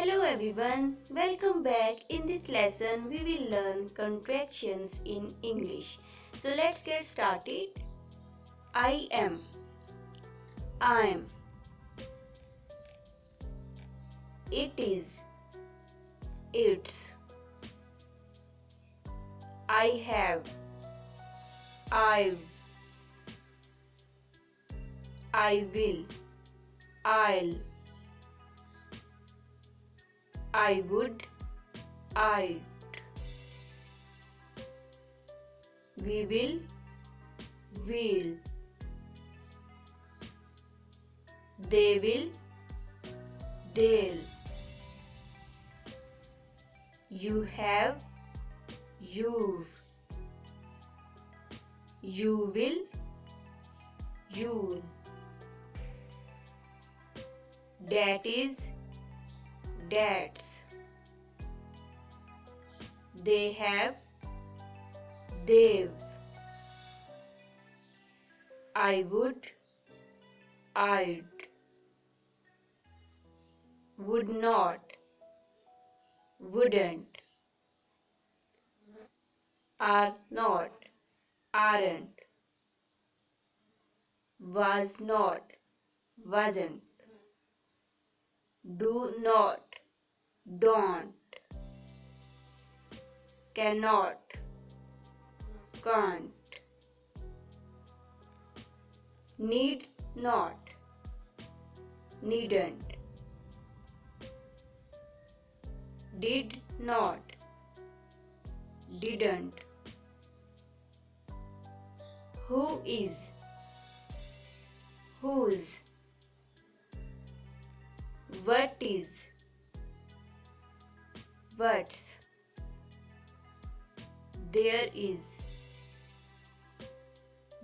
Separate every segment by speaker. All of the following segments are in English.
Speaker 1: Hello everyone, welcome back. In this lesson we will learn contractions in English. So let's get started. I am, it is, it's, I have, I've, I will, I'll, I would, I'd, we will, we'll, they will, they'll, you have, you've, you will, you'll, that is, that's, they have, they've, I would, I'd, would not, wouldn't, are not, aren't, was not, wasn't, do not, don't, cannot, can't, need not, needn't, did not, didn't, who is, whose, what is, what's, there is,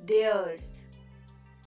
Speaker 1: theirs,